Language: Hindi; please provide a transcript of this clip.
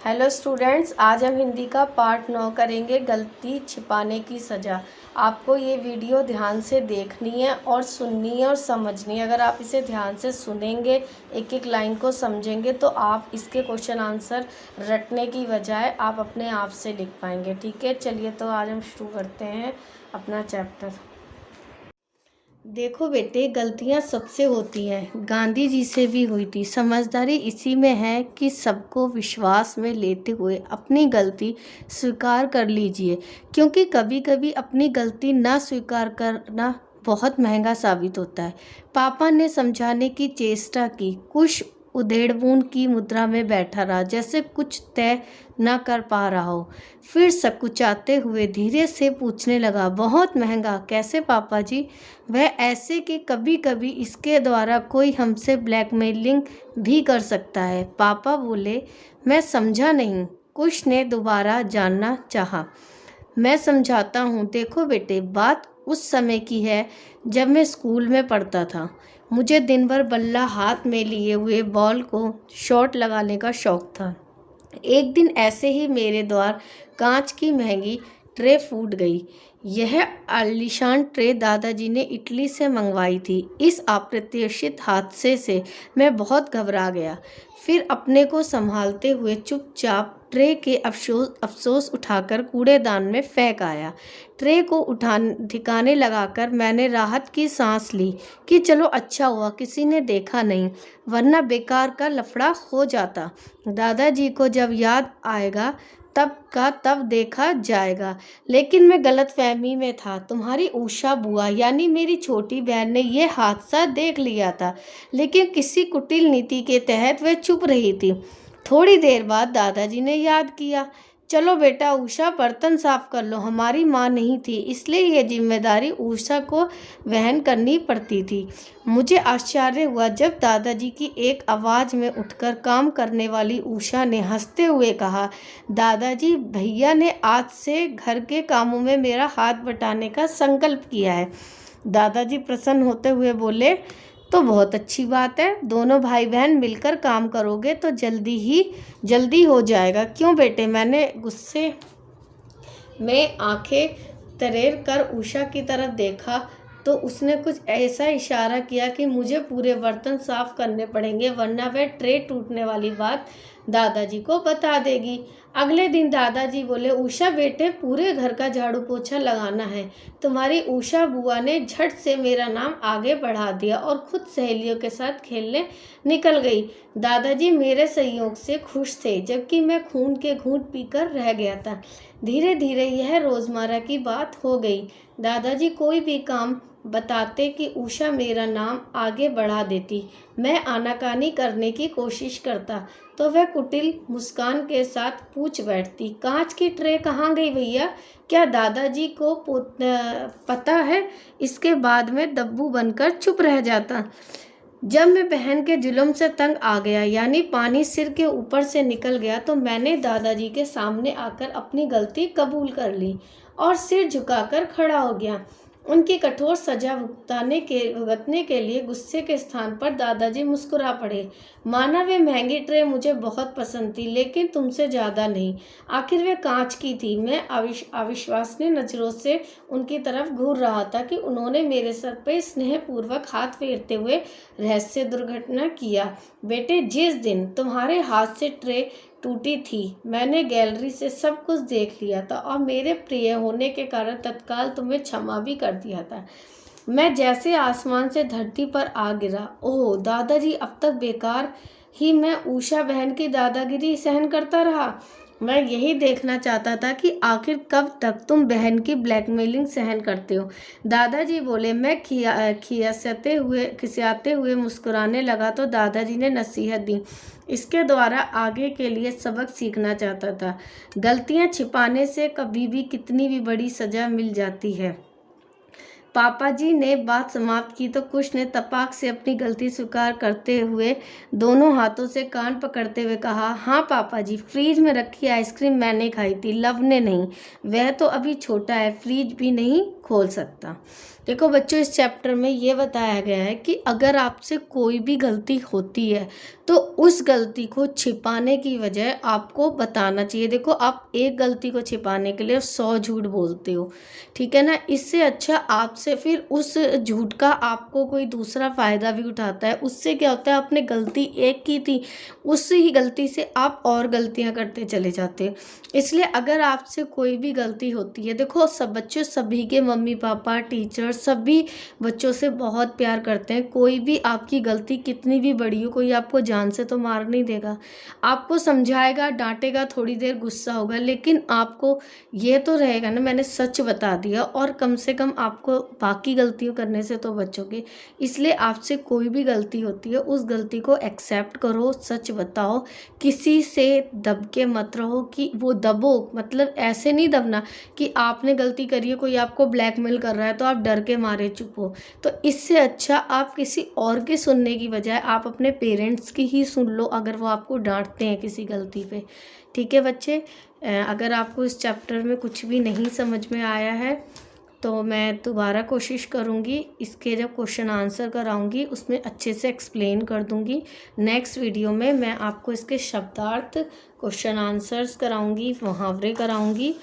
हेलो स्टूडेंट्स, आज हम हिंदी का पार्ट 9 करेंगे, गलती छिपाने की सज़ा। आपको ये वीडियो ध्यान से देखनी है और सुननी है और समझनी है। अगर आप इसे ध्यान से सुनेंगे, एक एक लाइन को समझेंगे, तो आप इसके क्वेश्चन आंसर रटने की बजाय आप अपने आप से लिख पाएंगे। ठीक है, चलिए तो आज हम शुरू करते हैं अपना चैप्टर। देखो बेटे, गलतियां सबसे होती हैं, गांधी जी से भी हुई थी। समझदारी इसी में है कि सबको विश्वास में लेते हुए अपनी गलती स्वीकार कर लीजिए, क्योंकि कभी कभी अपनी गलती ना स्वीकार करना बहुत महंगा साबित होता है। पापा ने समझाने की चेष्टा की, कुछ उधेड़बुन की मुद्रा में बैठा रहा, जैसे कुछ तय न कर पा रहा हो। फिर सकुचाते हुए धीरे से पूछने लगा, बहुत महंगा कैसे पापा जी? वह ऐसे कि कभी कभी इसके द्वारा कोई हमसे ब्लैकमेलिंग भी कर सकता है। पापा बोले, मैं समझा नहीं। कुश ने दोबारा जानना चाहा। मैं समझाता हूँ। देखो बेटे, बात उस समय की है जब मैं स्कूल में पढ़ता था। मुझे दिन भर बल्ला हाथ में लिए हुए बॉल को शॉट लगाने का शौक था। एक दिन ऐसे ही मेरे द्वार कांच की महंगी ट्रे फूट गई। यह आलीशान ट्रे दादाजी ने इटली से मंगवाई थी। इस अप्रत्याशित हादसे से मैं बहुत घबरा गया। फिर अपने को संभालते हुए चुपचाप ट्रे के अफसोस उठाकर कूड़ेदान में फेंक आया। ट्रे को ठिकाने लगाकर मैंने राहत की सांस ली कि चलो अच्छा हुआ किसी ने देखा नहीं, वरना बेकार का लफड़ा हो जाता। दादाजी को जब याद आएगा तब का तब देखा जाएगा। लेकिन मैं गलतफहमी में था। तुम्हारी उषा बुआ यानी मेरी छोटी बहन ने यह हादसा देख लिया था, लेकिन किसी कुटिल नीति के तहत वह चुप रही थी। थोड़ी देर बाद दादाजी ने याद किया, चलो बेटा उषा, बर्तन साफ कर लो। हमारी माँ नहीं थी, इसलिए यह जिम्मेदारी उषा को वहन करनी पड़ती थी। मुझे आश्चर्य हुआ जब दादाजी की एक आवाज़ में उठकर काम करने वाली उषा ने हंसते हुए कहा, दादाजी, भैया ने आज से घर के कामों में मेरा हाथ बटाने का संकल्प किया है। दादाजी प्रसन्न होते हुए बोले, तो बहुत अच्छी बात है। दोनों भाई बहन मिलकर काम करोगे तो जल्दी हो जाएगा। क्यों बेटे? मैंने गुस्से में आंखें तरेर कर उषा की तरफ देखा तो उसने कुछ ऐसा इशारा किया कि मुझे पूरे बर्तन साफ करने पड़ेंगे, वरना वह ट्रे टूटने वाली बात दादाजी को बता देगी। अगले दिन दादाजी बोले, उषा बेटे, पूरे घर का झाड़ू पोछा लगाना है। तुम्हारी उषा बुआ ने झट से मेरा नाम आगे बढ़ा दिया और खुद सहेलियों के साथ खेलने निकल गई। दादाजी मेरे सहयोग से खुश थे, जबकि मैं खून के घूंट पीकर रह गया था। धीरे धीरे यह रोज़मर्रा की बात हो गई। दादाजी कोई भी काम बताते कि उषा मेरा नाम आगे बढ़ा देती। मैं आनाकानी करने की कोशिश करता तो वह कुटिल मुस्कान के साथ पूछ बैठती, कांच की ट्रे कहाँ गई भैया? क्या दादाजी को पता है? इसके बाद में दब्बू बनकर चुप रह जाता। जब मैं बहन के जुल्म से तंग आ गया, यानी पानी सिर के ऊपर से निकल गया, तो मैंने दादाजी के सामने आकर अपनी गलती कबूल कर ली और सिर झुकाकर खड़ा हो गया। उनकी कठोर सजा भुगतने के लिए गुस्से के स्थान पर दादाजी मुस्कुरा पड़े। माना वे महंगी ट्रे मुझे बहुत पसंद थी, लेकिन तुमसे ज़्यादा नहीं। आखिर वे कांच की थी। मैं अविश्वसनीय नज़रों से उनकी तरफ घूर रहा था कि उन्होंने मेरे सर पर स्नेहपूर्वक हाथ फेरते हुए रहस्य दुर्घटना किया। बेटे, जिस दिन तुम्हारे हाथ से ट्रे टूटी थी, मैंने गैलरी से सब कुछ देख लिया था और मेरे प्रिय होने के कारण तत्काल तुम्हें क्षमा भी कर दिया था। मैं जैसे आसमान से धरती पर आ गिरा। ओह दादाजी, अब तक बेकार ही मैं उषा बहन की दादागिरी सहन करता रहा। मैं यही देखना चाहता था कि आखिर कब तक तुम बहन की ब्लैकमेलिंग सहन करते हो। दादाजी बोले। मैं खिसियाते हुए मुस्कुराने लगा तो दादाजी ने नसीहत दी। इसके द्वारा आगे के लिए सबक सीखना चाहता था। गलतियां छिपाने से कभी भी कितनी भी बड़ी सजा मिल जाती है। पापा जी ने बात समाप्त की तो कुश ने तपाक से अपनी गलती स्वीकार करते हुए दोनों हाथों से कान पकड़ते हुए कहा, हाँ पापा जी, फ्रीज में रखी आइसक्रीम मैंने खाई थी, लव ने नहीं। वह तो अभी छोटा है, फ्रीज भी नहीं खोल सकता। देखो बच्चों, इस चैप्टर में ये बताया गया है कि अगर आपसे कोई भी गलती होती है तो उस गलती को छिपाने की बजाय आपको बताना चाहिए। देखो, आप एक गलती को छिपाने के लिए 100 झूठ बोलते हो, ठीक है ना। इससे अच्छा आपसे फिर उस झूठ का आपको कोई दूसरा फ़ायदा भी उठाता है। उससे क्या होता है, आपने गलती एक की थी, उसी ही गलती से आप और गलतियां करते चले जाते हो। इसलिए अगर आपसे कोई भी गलती होती है, देखो सब बच्चों, सभी के मम्मी पापा टीचर सभी बच्चों से बहुत प्यार करते हैं। कोई भी आपकी गलती कितनी भी बड़ी हो, कोई आपको जान से तो मार नहीं देगा, आपको समझाएगा, डांटेगा, थोड़ी देर गुस्सा होगा, लेकिन आपको ये तो रहेगा ना, मैंने सच बता दिया, और कम से कम आपको बाकी गलतियों करने से तो बचोगे। इसलिए आपसे कोई भी गलती होती है, उस गलती को एक्सेप्ट करो, सच बताओ, किसी से दब के मत रहो। कि वो दबो मतलब ऐसे नहीं दबना कि आपने गलती करी है, कोई आपको ब्लैकमेल कर रहा है तो आप डर के मारे चुप हो। तो इससे अच्छा आप किसी और के सुनने की बजाय आप अपने पेरेंट्स की ही सुन लो, अगर वो आपको डांटते हैं किसी गलती पे। ठीक है बच्चे, अगर आपको इस चैप्टर में कुछ भी नहीं समझ में आया है तो मैं दोबारा कोशिश करूँगी, इसके जब क्वेश्चन आंसर कराऊँगी उसमें अच्छे से एक्सप्लेन कर दूँगी। नेक्स्ट वीडियो में मैं आपको इसके शब्दार्थ, क्वेश्चन आंसर्स कराऊँगी, मुहावरे कराऊँगी।